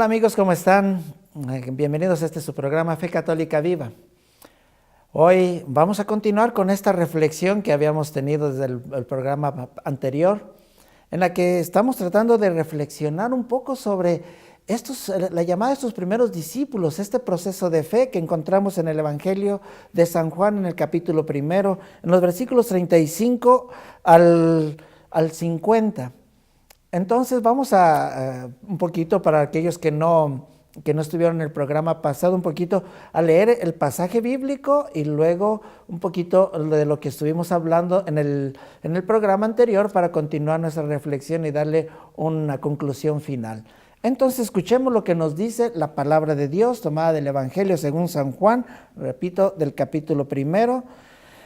Hola amigos, ¿cómo están? Bienvenidos a su programa Fe Católica Viva. Hoy vamos a continuar con esta reflexión que habíamos tenido desde el programa anterior, en la que estamos tratando de reflexionar un poco sobre la llamada de estos primeros discípulos, este proceso de fe que encontramos en el Evangelio de San Juan en el capítulo 1, en los versículos 35 al 50. Entonces vamos a un poquito, para aquellos que no estuvieron en el programa pasado, un poquito a leer el pasaje bíblico y luego un poquito de lo que estuvimos hablando en el programa anterior para continuar nuestra reflexión y darle una conclusión final. Entonces escuchemos lo que nos dice la palabra de Dios tomada del Evangelio según San Juan, repito, del capítulo 1,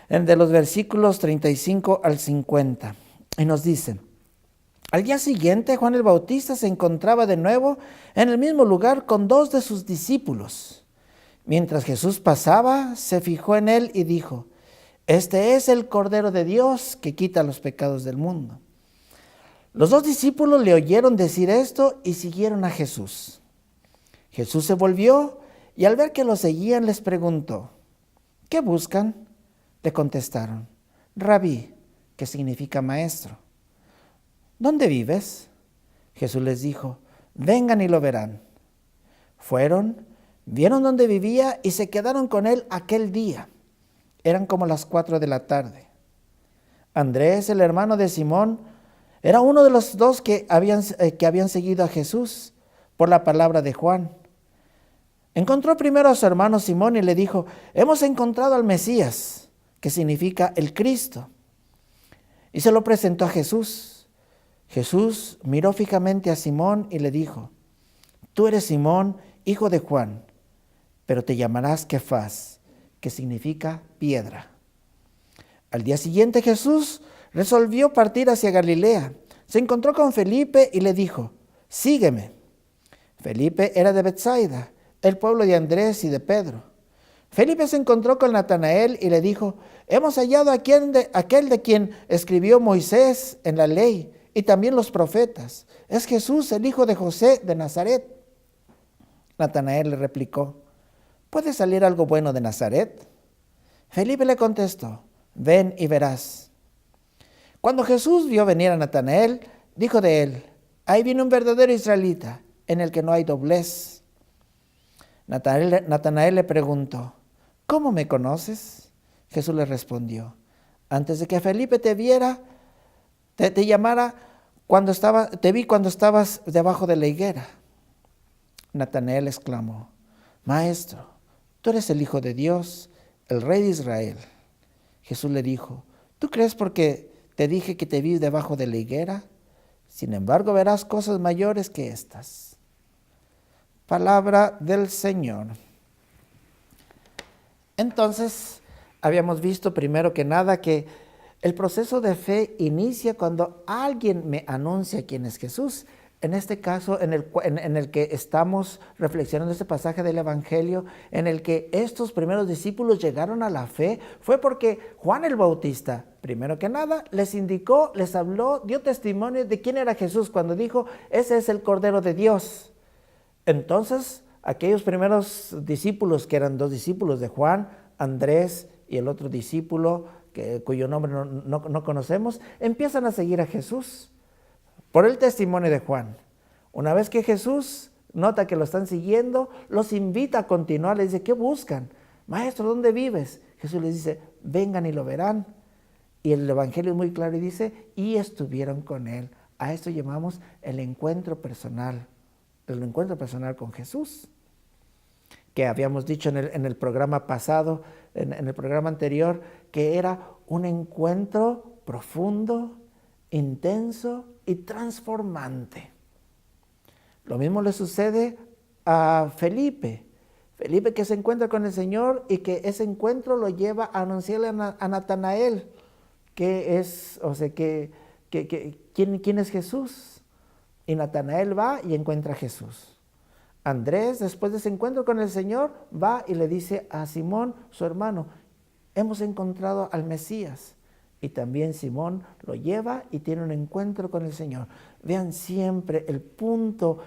de los versículos 35 al 50. Y nos dice: al día siguiente, Juan el Bautista se encontraba de nuevo en el mismo lugar con 2 de sus discípulos. Mientras Jesús pasaba, se fijó en él y dijo: este es el Cordero de Dios que quita los pecados del mundo. Los 2 discípulos le oyeron decir esto y siguieron a Jesús. Jesús se volvió y al ver que lo seguían les preguntó: ¿qué buscan? Le contestaron: Rabí, que significa maestro. ¿Dónde vives? Jesús les dijo: vengan y lo verán. Fueron, vieron dónde vivía y se quedaron con él aquel día. Eran como las 4 de la tarde. Andrés, el hermano de Simón, era uno de los 2 que habían seguido a Jesús por la palabra de Juan. Encontró primero a su hermano Simón y le dijo: hemos encontrado al Mesías, que significa el Cristo. Y se lo presentó a Jesús. Jesús miró fijamente a Simón y le dijo: tú eres Simón, hijo de Juan, pero te llamarás Kefas, que significa piedra. Al día siguiente Jesús resolvió partir hacia Galilea. Se encontró con Felipe y le dijo: sígueme. Felipe era de Betsaida, el pueblo de Andrés y de Pedro. Felipe se encontró con Natanael y le dijo: hemos hallado a aquel de quien escribió Moisés en la ley y también los profetas. Es Jesús, el hijo de José de Nazaret. Natanael le replicó: ¿puede salir algo bueno de Nazaret? Felipe le contestó: ven y verás. Cuando Jesús vio venir a Natanael, dijo de él: ahí viene un verdadero israelita, en el que no hay doblez. Natanael le preguntó: ¿cómo me conoces? Jesús le respondió: antes de que Felipe te viera, te llamara, te vi cuando estabas debajo de la higuera. Natanael exclamó: Maestro, tú eres el Hijo de Dios, el Rey de Israel. Jesús le dijo: ¿tú crees porque te dije que te vi debajo de la higuera? Sin embargo, verás cosas mayores que estas. Palabra del Señor. Entonces, habíamos visto primero que nada que el proceso de fe inicia cuando alguien me anuncia quién es Jesús. En este caso, en el que estamos reflexionando este pasaje del Evangelio, en el que estos primeros discípulos llegaron a la fe, fue porque Juan el Bautista, primero que nada, les indicó, les habló, dio testimonio de quién era Jesús cuando dijo: ese es el Cordero de Dios. Entonces, aquellos primeros discípulos, que eran 2 discípulos de Juan, Andrés y el otro discípulo, cuyo nombre no conocemos, empiezan a seguir a Jesús por el testimonio de Juan. Una vez que Jesús nota que lo están siguiendo, los invita a continuar. Les dice: ¿qué buscan? Maestro, ¿dónde vives? Jesús les dice: vengan y lo verán. Y el Evangelio es muy claro y dice: y estuvieron con él. A esto llamamos el encuentro personal con Jesús, que habíamos dicho en el programa pasado, en el programa anterior, que era un encuentro profundo, intenso y transformante. Lo mismo le sucede a Felipe. Felipe, que se encuentra con el Señor y que ese encuentro lo lleva a anunciarle a Natanael quién es Jesús. Y Natanael va y encuentra a Jesús. Andrés, después de ese encuentro con el Señor, va y le dice a Simón, su hermano: hemos encontrado al Mesías. y también Simón lo lleva y tiene un encuentro con el Señor. Vean siempre el punto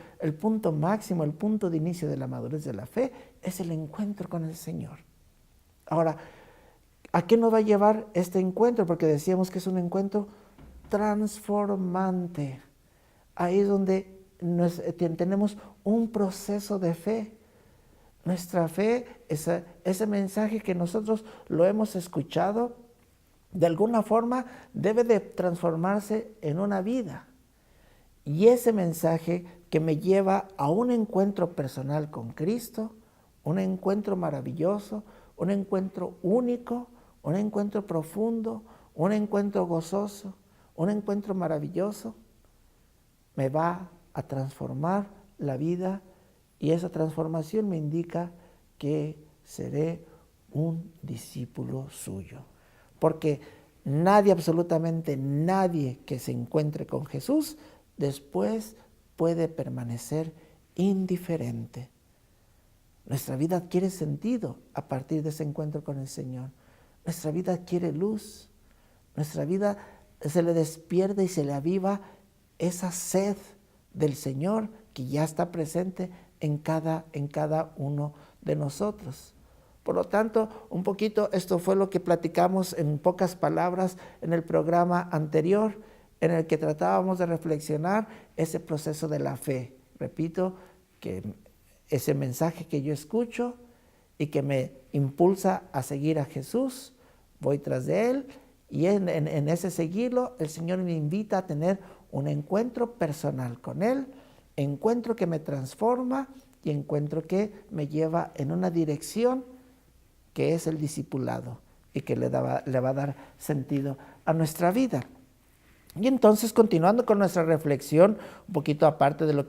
máximo, el punto de inicio de la madurez de la fe es el encuentro con el Señor. Ahora, ¿a qué nos va a llevar este encuentro? Porque decíamos que es un encuentro transformante. Ahí es donde tenemos un proceso de fe. Nuestra fe, ese mensaje que nosotros lo hemos escuchado, de alguna forma debe de transformarse en una vida. Y ese mensaje que me lleva a un encuentro personal con Cristo, un encuentro maravilloso, un encuentro único, un encuentro profundo, un encuentro gozoso, un encuentro maravilloso, me va a transformar la vida, y esa transformación me indica que seré un discípulo suyo. Porque nadie, absolutamente nadie que se encuentre con Jesús, después puede permanecer indiferente. Nuestra vida adquiere sentido a partir de ese encuentro con el Señor. Nuestra vida adquiere luz. Nuestra vida se le despierta y se le aviva esa sed del Señor que ya está presente en cada uno de nosotros. Por lo tanto, un poquito esto fue lo que platicamos en pocas palabras en el programa anterior, en el que tratábamos de reflexionar ese proceso de la fe. Repito, que ese mensaje que yo escucho y que me impulsa a seguir a Jesús, voy tras de Él, y en ese seguirlo, el Señor me invita a tener un encuentro personal con Él, encuentro que me transforma y encuentro que me lleva en una dirección que es el discipulado y que le va a dar sentido a nuestra vida. Y entonces, continuando con nuestra reflexión, un poquito aparte de lo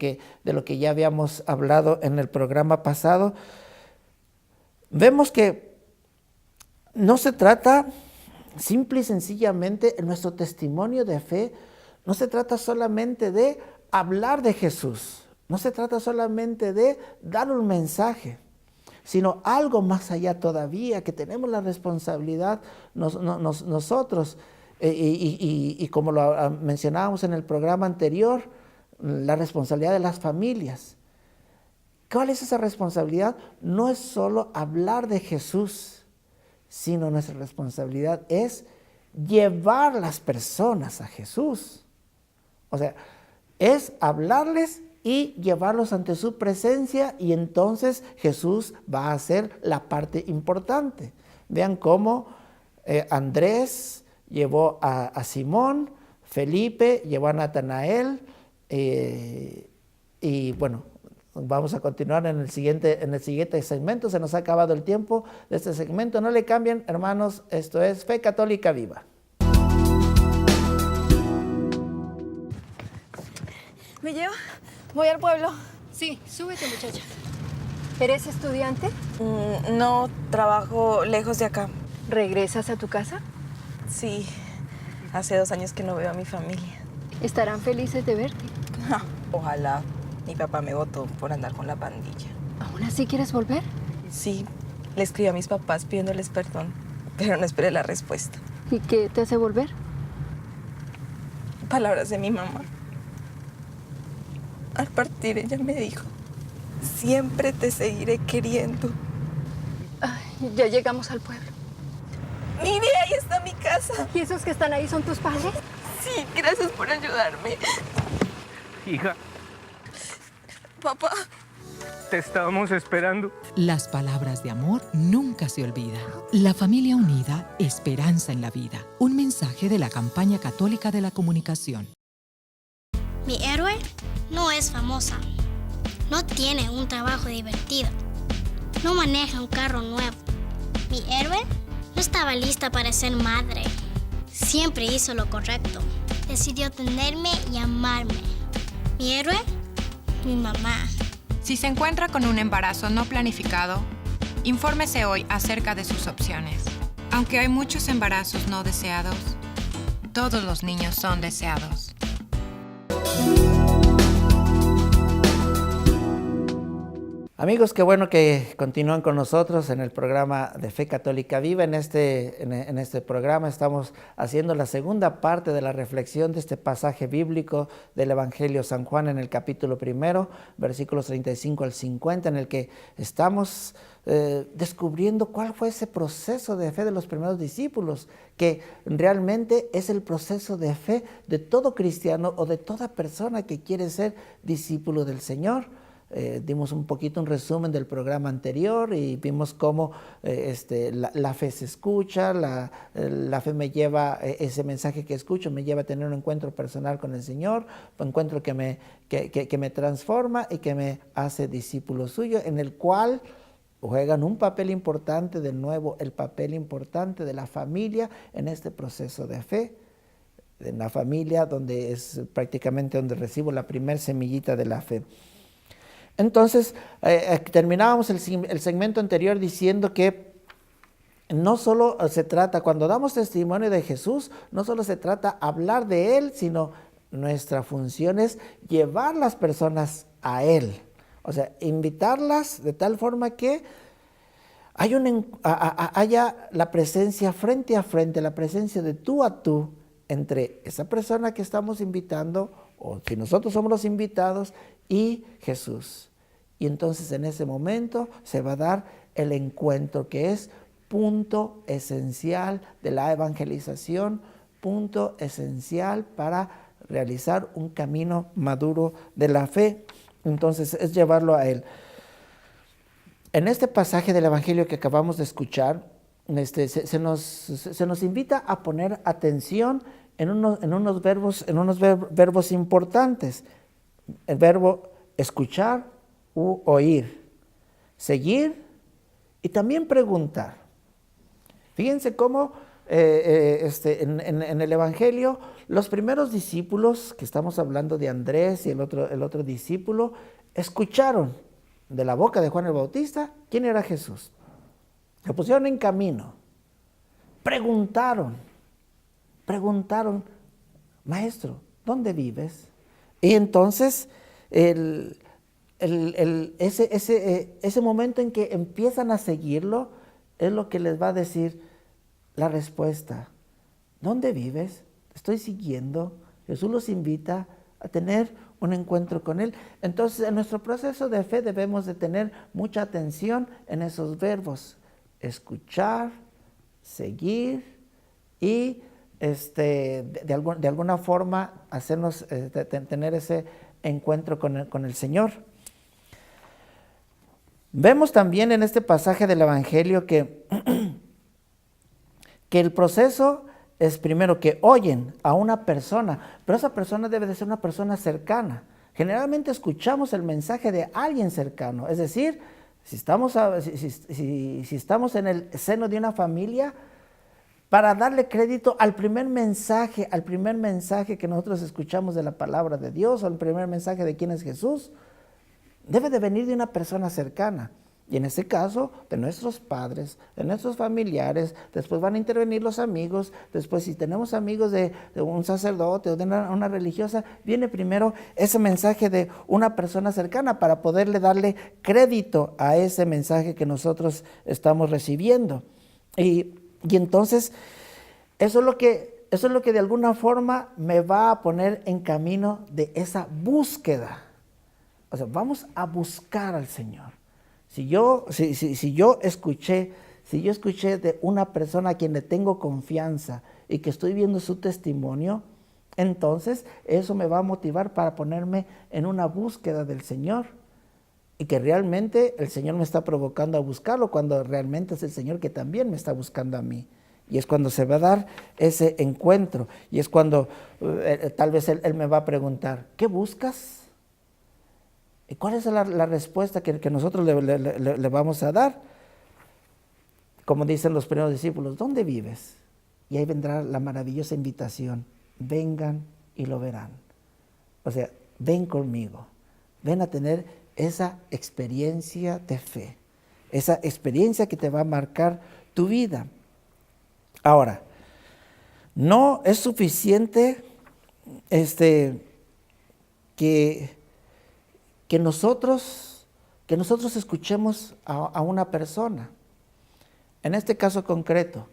que ya habíamos hablado en el programa pasado, vemos que no se trata simple y sencillamente, en nuestro testimonio de fe, no se trata solamente de hablar de Jesús, no se trata solamente de dar un mensaje, sino algo más allá todavía, que tenemos la responsabilidad nosotros, y como lo mencionábamos en el programa anterior, la responsabilidad de las familias. ¿Cuál es esa responsabilidad? No es solo hablar de Jesús, sino nuestra responsabilidad es llevar las personas a Jesús. O sea, es hablarles y llevarlos ante su presencia, y entonces Jesús va a hacer la parte importante. Vean cómo Andrés llevó a Simón, Felipe llevó a Natanael, y bueno, vamos a continuar en el siguiente segmento. Se nos ha acabado el tiempo de este segmento. No le cambien, hermanos, esto es Fe Católica Viva. ¿Me lleva? Voy al pueblo. Sí, súbete, muchacha. ¿Eres estudiante? No, trabajo lejos de acá. ¿Regresas a tu casa? Sí, hace 2 años que no veo a mi familia. Estarán felices de verte. Ojalá. Mi papá me votó por andar con la pandilla. ¿Aún así quieres volver? Sí, le escribí a mis papás pidiéndoles perdón, pero no esperé la respuesta. ¿Y qué te hace volver? Palabras de mi mamá. Al partir ella me dijo, siempre te seguiré queriendo. Ay, ya llegamos al pueblo. Mire, ahí está mi casa. ¿Y esos que están ahí son tus padres? Sí, gracias por ayudarme. Hija, Papá. te estábamos esperando. Las palabras de amor nunca se olvidan. La familia unida, esperanza en la vida. Un mensaje de la Campaña Católica de la Comunicación. Mi héroe no es famosa, no tiene un trabajo divertido, no maneja un carro nuevo. Mi héroe no estaba lista para ser madre, siempre hizo lo correcto, decidió tenerme y amarme. Mi héroe, mi mamá. Si se encuentra con un embarazo no planificado, infórmese hoy acerca de sus opciones. Aunque hay muchos embarazos no deseados, todos los niños son deseados. Amigos, qué bueno que continúan con nosotros en el programa de Fe Católica Viva. En este programa estamos haciendo la segunda parte de la reflexión de este pasaje bíblico del Evangelio de San Juan en el capítulo 1, versículos 35 al 50, en el que estamos descubriendo cuál fue ese proceso de fe de los primeros discípulos, que realmente es el proceso de fe de todo cristiano o de toda persona que quiere ser discípulo del Señor. Dimos un poquito un resumen del programa anterior y vimos cómo la fe se escucha, la fe me lleva, ese mensaje que escucho me lleva a tener un encuentro personal con el Señor, un encuentro que me transforma y que me hace discípulo suyo, en el cual juegan un papel importante, de nuevo, el papel importante de la familia en este proceso de fe. En la familia donde es prácticamente donde recibo la primer semillita de la fe. Entonces, terminábamos el segmento anterior diciendo que no solo se trata, cuando damos testimonio de Jesús, no solo se trata hablar de Él, sino nuestra función es llevar las personas a Él. O sea, invitarlas de tal forma que haya la presencia frente a frente, la presencia de tú a tú entre esa persona que estamos invitando, o si nosotros somos los invitados, y Jesús. Y entonces en ese momento se va a dar el encuentro, que es punto esencial de la evangelización, punto esencial para realizar un camino maduro de la fe. Entonces es llevarlo a Él. En este pasaje del Evangelio que acabamos de escuchar, se nos invita a poner atención en unos verbos importantes. El verbo escuchar u oír, seguir y también preguntar. Fíjense cómo en el Evangelio los primeros discípulos, que estamos hablando de Andrés y el otro discípulo, escucharon de la boca de Juan el Bautista quién era Jesús. Se pusieron en camino, preguntaron, Maestro, ¿dónde vives? Y entonces ese momento en que empiezan a seguirlo es lo que les va a decir la respuesta. ¿Dónde vives? Te estoy siguiendo. Jesús los invita a tener un encuentro con Él. Entonces, en nuestro proceso de fe debemos de tener mucha atención en esos verbos: escuchar, seguir y de alguna forma hacernos tener ese encuentro con el Señor. Vemos también en este pasaje del Evangelio que el proceso es primero que oyen a una persona, pero esa persona debe de ser una persona cercana. Generalmente escuchamos el mensaje de alguien cercano, es decir, si estamos en el seno de una familia, para darle crédito al primer mensaje que nosotros escuchamos de la palabra de Dios, o el primer mensaje de quién es Jesús, debe de venir de una persona cercana. Y en este caso, de nuestros padres, de nuestros familiares, después van a intervenir los amigos, después si tenemos amigos de un sacerdote o de una religiosa, viene primero ese mensaje de una persona cercana para poderle darle crédito a ese mensaje que nosotros estamos recibiendo. Y entonces, eso es lo que de alguna forma me va a poner en camino de esa búsqueda. O sea, vamos a buscar al Señor. Si yo escuché de una persona a quien le tengo confianza y que estoy viendo su testimonio, entonces eso me va a motivar para ponerme en una búsqueda del Señor. Y que realmente el Señor me está provocando a buscarlo, cuando realmente es el Señor que también me está buscando a mí. Y es cuando se va a dar ese encuentro. Y es cuando tal vez él me va a preguntar, ¿qué buscas? ¿Y cuál es la respuesta que nosotros le vamos a dar? Como dicen los primeros discípulos, ¿dónde vives? Y ahí vendrá la maravillosa invitación, vengan y lo verán. O sea, ven conmigo, ven a tener esa experiencia de fe, esa experiencia que te va a marcar tu vida. Ahora, no es suficiente que nosotros que nosotros escuchemos a una persona. En este caso concreto,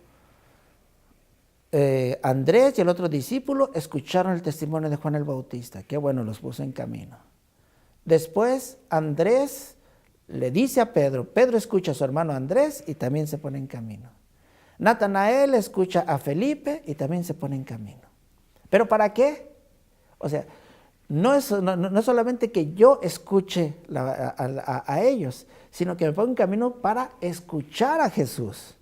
Andrés y el otro discípulo escucharon el testimonio de Juan el Bautista. Qué bueno, los puso en camino. Después Andrés le dice a Pedro, Pedro escucha a su hermano Andrés y también se pone en camino. Natanael escucha a Felipe y también se pone en camino. ¿Pero para qué? O sea, no es solamente que yo escuche a ellos, sino que me pongo en camino para escuchar a Jesús.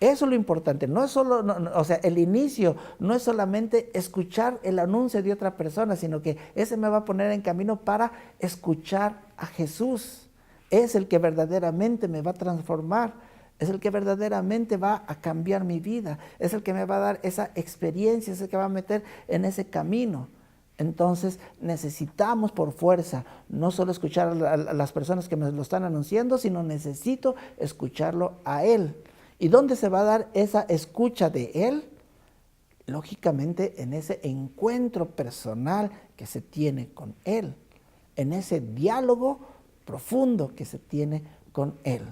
Eso es lo importante. No es solo, o sea, el inicio no es solamente escuchar el anuncio de otra persona, sino que ese me va a poner en camino para escuchar a Jesús. Es el que verdaderamente me va a transformar. Es el que verdaderamente va a cambiar mi vida. Es el que me va a dar esa experiencia, es el que va a meter en ese camino. Entonces necesitamos por fuerza no solo escuchar a las personas que me lo están anunciando, sino necesito escucharlo a Él. ¿Y dónde se va a dar esa escucha de Él? Lógicamente en ese encuentro personal que se tiene con Él, en ese diálogo profundo que se tiene con Él.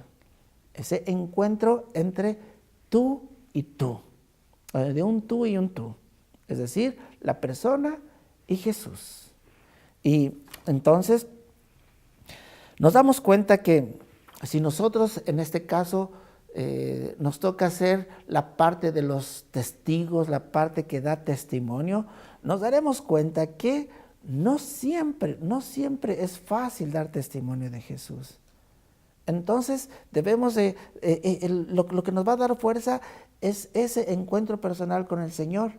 Ese encuentro entre tú y tú, de un tú y un tú, es decir, la persona y Jesús. Y entonces nos damos cuenta que si nosotros en este caso nos toca hacer la parte de los testigos, la parte que da testimonio, nos daremos cuenta que no siempre es fácil dar testimonio de Jesús. Entonces debemos lo que nos va a dar fuerza es ese encuentro personal con el Señor.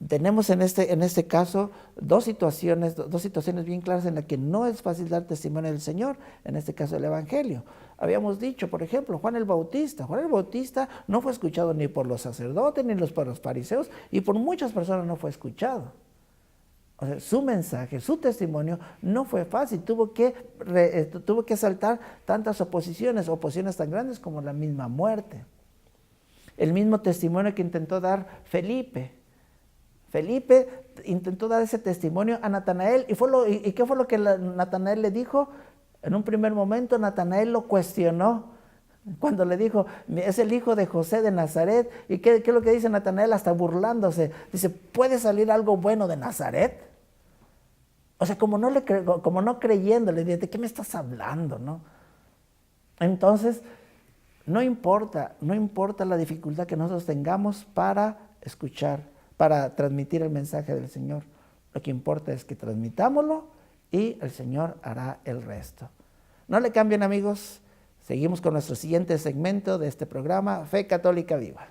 Tenemos en este caso dos situaciones bien claras en las que no es fácil dar testimonio del Señor, en este caso el Evangelio. Habíamos dicho, por ejemplo, Juan el Bautista no fue escuchado ni por los sacerdotes, ni por los fariseos, y por muchas personas no fue escuchado. O sea, su mensaje, su testimonio no fue fácil, tuvo que saltar tantas oposiciones tan grandes como la misma muerte. El mismo testimonio que intentó dar Felipe. Felipe intentó dar ese testimonio a Natanael, ¿y qué fue lo que Natanael le dijo? En un primer momento Natanael lo cuestionó, cuando le dijo, es el hijo de José de Nazaret. ¿Y qué es lo que dice Natanael? Hasta burlándose, dice, ¿puede salir algo bueno de Nazaret? O sea, como no creyéndole, dice, ¿de qué me estás hablando? ¿No? Entonces, no importa la dificultad que nosotros tengamos para escuchar, para transmitir el mensaje del Señor. Lo que importa es que transmitámoslo y el Señor hará el resto. No le cambien, amigos. Seguimos con nuestro siguiente segmento de este programa, Fe Católica Viva.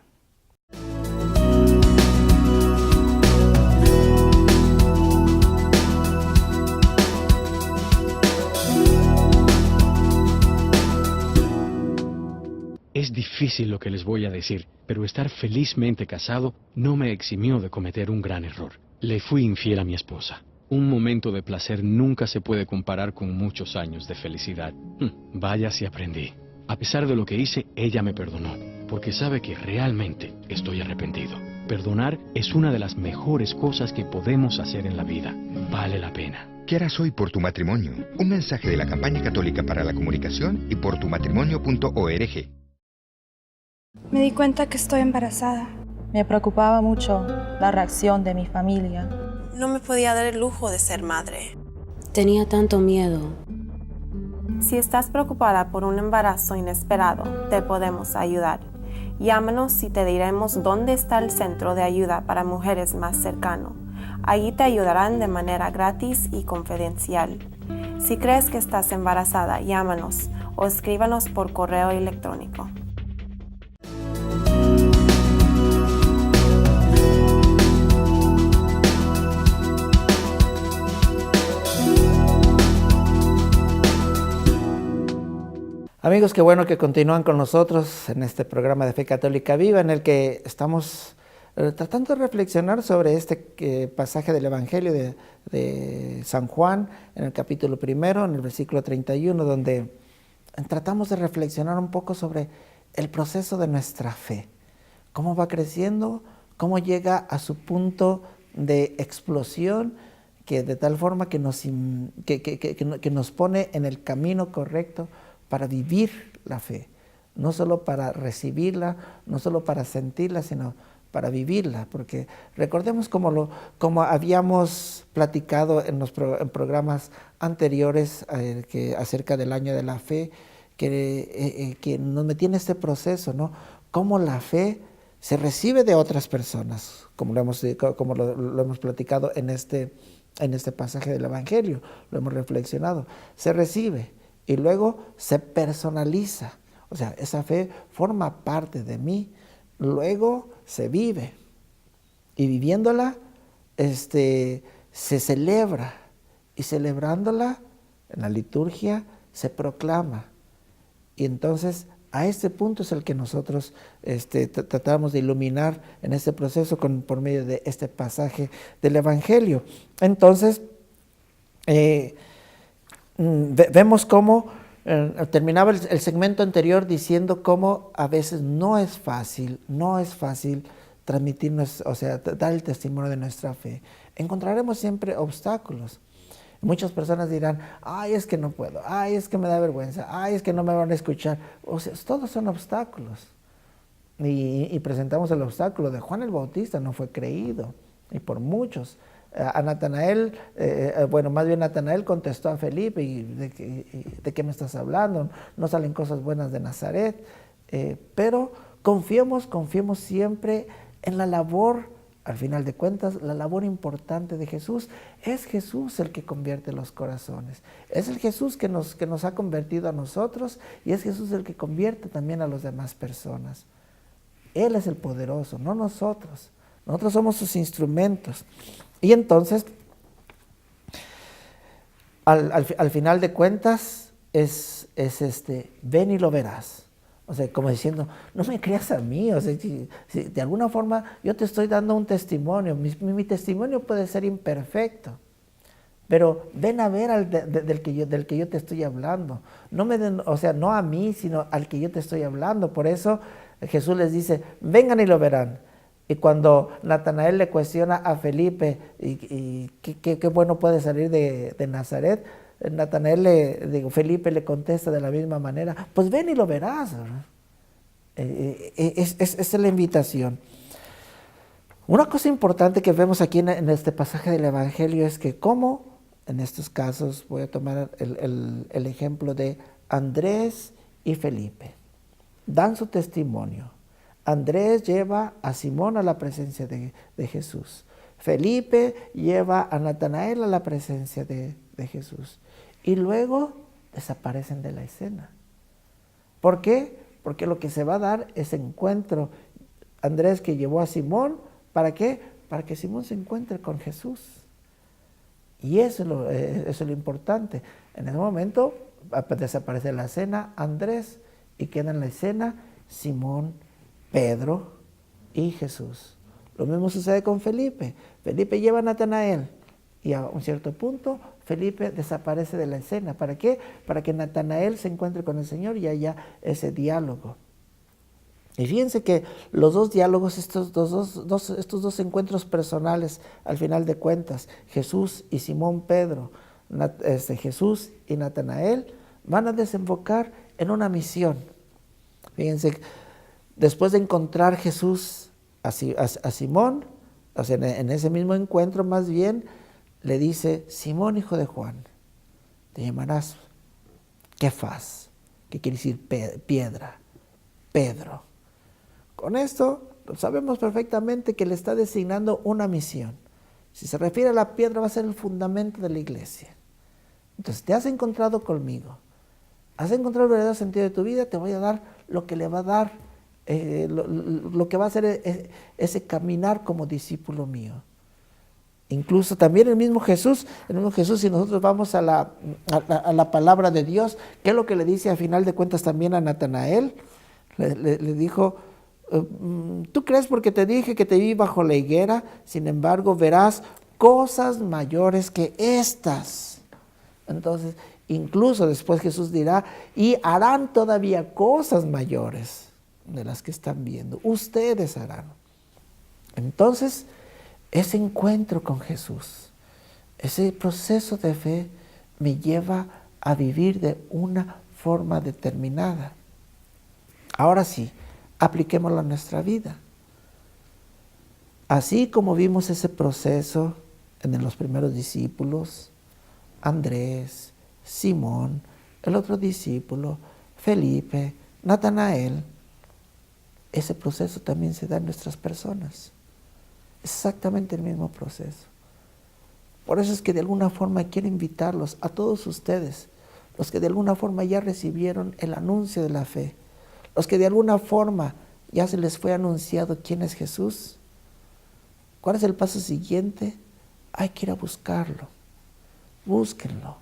Es difícil lo que les voy a decir, pero estar felizmente casado no me eximió de cometer un gran error. Le fui infiel a mi esposa. Un momento de placer nunca se puede comparar con muchos años de felicidad. Vaya si aprendí. A pesar de lo que hice, ella me perdonó, porque sabe que realmente estoy arrepentido. Perdonar es una de las mejores cosas que podemos hacer en la vida. Vale la pena. ¿Qué harás hoy por tu matrimonio? Un mensaje de la Campaña Católica para la Comunicación y por tumatrimonio.org. Me di cuenta que estoy embarazada. Me preocupaba mucho la reacción de mi familia. No me podía dar el lujo de ser madre. Tenía tanto miedo. Si estás preocupada por un embarazo inesperado, te podemos ayudar. Llámanos y te diremos dónde está el centro de ayuda para mujeres más cercano. Allí te ayudarán de manera gratis y confidencial. Si crees que estás embarazada, llámanos o escríbanos por correo electrónico. Amigos, qué bueno que continúan con nosotros en este programa de Fe Católica Viva, en el que estamos tratando de reflexionar sobre este pasaje del Evangelio de San Juan, en el capítulo 1, en el versículo 31, donde tratamos de reflexionar un poco sobre el proceso de nuestra fe, cómo va creciendo, cómo llega a su punto de explosión, que de tal forma que nos pone en el camino correcto para vivir la fe, no solo para recibirla, no solo para sentirla, sino para vivirla, porque recordemos como habíamos platicado en programas anteriores acerca del año de la fe, que nos metí en este proceso, ¿no? Cómo la fe se recibe de otras personas, como lo hemos platicado en este pasaje del Evangelio, lo hemos reflexionado. Se recibe y luego se personaliza, o sea, esa fe forma parte de mí, luego se vive y viviéndola se celebra y celebrándola en la liturgia se proclama. Y entonces a este punto es el que nosotros tratamos de iluminar en este proceso por medio de este pasaje del Evangelio. Entonces, vemos cómo terminaba el segmento anterior diciendo cómo a veces no es fácil transmitirnos, o sea, dar el testimonio de nuestra fe. Encontraremos siempre obstáculos. Muchas personas dirán, ay, es que no puedo, ay, es que me da vergüenza, ay, es que no me van a escuchar. O sea, todos son obstáculos. Y presentamos el obstáculo de Juan el Bautista, no fue creído, y por muchos. A Natanael, más bien Natanael contestó a Felipe, ¿de qué me estás hablando? No salen cosas buenas de Nazaret. Pero confiemos siempre en la labor. Al final de cuentas, la labor importante de Jesús, es Jesús el que convierte los corazones. Es el Jesús que nos ha convertido a nosotros y es Jesús el que convierte también a las demás personas. Él es el poderoso, no nosotros. Nosotros somos sus instrumentos. Y entonces, al final de cuentas, es ven y lo verás. O sea, como diciendo, no me creas a mí, o sea, si de alguna forma yo te estoy dando un testimonio, mi testimonio puede ser imperfecto, pero ven a ver del que yo te estoy hablando, no a mí, sino al que yo te estoy hablando. Por eso Jesús les dice, vengan y lo verán. Y cuando Natanael le cuestiona a Felipe, y qué bueno puede salir de Nazaret, Felipe le contesta de la misma manera, pues ven y lo verás. Es la invitación. Una cosa importante que vemos aquí en este pasaje del Evangelio es que como en estos casos, voy a tomar el ejemplo de Andrés y Felipe, dan su testimonio. Andrés lleva a Simón a la presencia de Jesús. Felipe lleva a Natanael a la presencia de Jesús. Y luego desaparecen de la escena. ¿Por qué? Porque lo que se va a dar es encuentro. Andrés que llevó a Simón, ¿para qué? Para que Simón se encuentre con Jesús. Y eso es lo importante. En ese momento desaparece la escena Andrés y queda en la escena Simón, Pedro y Jesús. Lo mismo sucede con Felipe. Felipe lleva a Natanael y a un cierto punto Felipe desaparece de la escena. ¿Para qué? Para que Natanael se encuentre con el Señor y haya ese diálogo. Y fíjense que los dos diálogos, estos dos encuentros personales, al final de cuentas, Jesús y Simón Pedro, Jesús y Natanael, van a desembocar en una misión. Fíjense, después de encontrar Jesús a Simón, o sea, en ese mismo encuentro más bien, le dice, Simón, hijo de Juan, te llamarás Kefas, que quiere decir piedra, Pedro. Con esto sabemos perfectamente que le está designando una misión. Si se refiere a la piedra, va a ser el fundamento de la iglesia. Entonces, te has encontrado conmigo, has encontrado el verdadero sentido de tu vida, te voy a dar lo que le va a dar, lo que va a hacer ese caminar como discípulo mío. Incluso también el mismo Jesús, si nosotros vamos a la palabra de Dios, ¿qué es lo que le dice a final de cuentas también a Natanael? Le dijo, tú crees porque te dije que te vi bajo la higuera, sin embargo verás cosas mayores que estas. Entonces, incluso después Jesús dirá, y harán todavía cosas mayores de las que están viendo, ustedes harán. Entonces, ese encuentro con Jesús, Ese proceso de fe me lleva a vivir de una forma determinada. Ahora sí, apliquémoslo a nuestra vida. Así como vimos ese proceso en los primeros discípulos, Andrés, Simón, el otro discípulo, Felipe, Natanael, ese proceso también se da en nuestras personas. Es exactamente el mismo proceso. Por eso es que de alguna forma quiero invitarlos a todos ustedes, los que de alguna forma ya recibieron el anuncio de la fe, los que de alguna forma ya se les fue anunciado quién es Jesús. ¿Cuál es el paso siguiente? Hay que ir a buscarlo. Búsquenlo.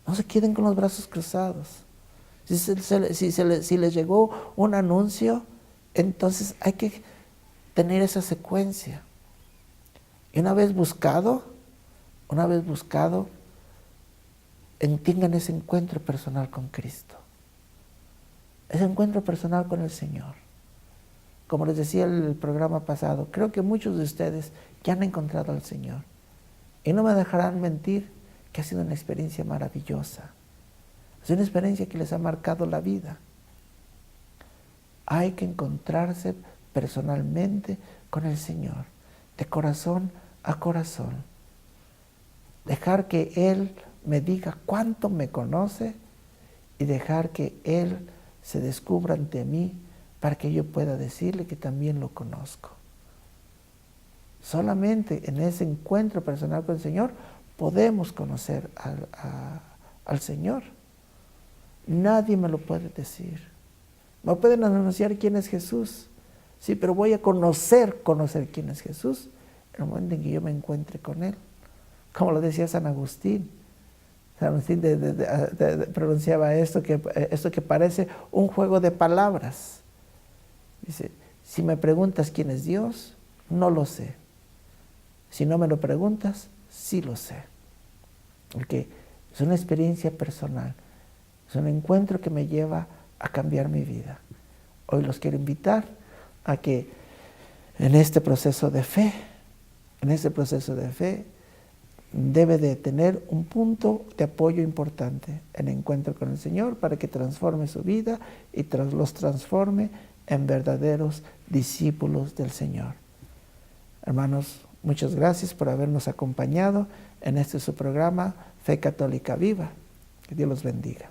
No se queden con los brazos cruzados. Si les llegó un anuncio, entonces hay que tener esa secuencia. Y una vez buscado, tengan ese encuentro personal con Cristo. Ese encuentro personal con el Señor. Como les decía en el programa pasado, creo que muchos de ustedes ya han encontrado al Señor. Y no me dejarán mentir que ha sido una experiencia maravillosa. Es una experiencia que les ha marcado la vida. Hay que encontrarse personalmente con el Señor, de corazón a corazón. Dejar que Él me diga cuánto me conoce y dejar que Él se descubra ante mí para que yo pueda decirle que también lo conozco. Solamente en ese encuentro personal con el Señor podemos conocer al Señor. Nadie me lo puede decir. Me pueden anunciar quién es Jesús, sí, pero voy a conocer quién es Jesús en el momento en que yo me encuentre con Él. Como lo decía San Agustín. San Agustín pronunciaba esto que parece un juego de palabras. Dice, si me preguntas quién es Dios, no lo sé. Si no me lo preguntas, sí lo sé. Porque es una experiencia personal. Es un encuentro que me lleva a cambiar mi vida. Hoy los quiero invitar a que en este proceso de fe, debe de tener un punto de apoyo importante, el encuentro con el Señor, para que transforme su vida y los transforme en verdaderos discípulos del Señor. Hermanos, muchas gracias por habernos acompañado en este su programa Fe Católica Viva. Que Dios los bendiga.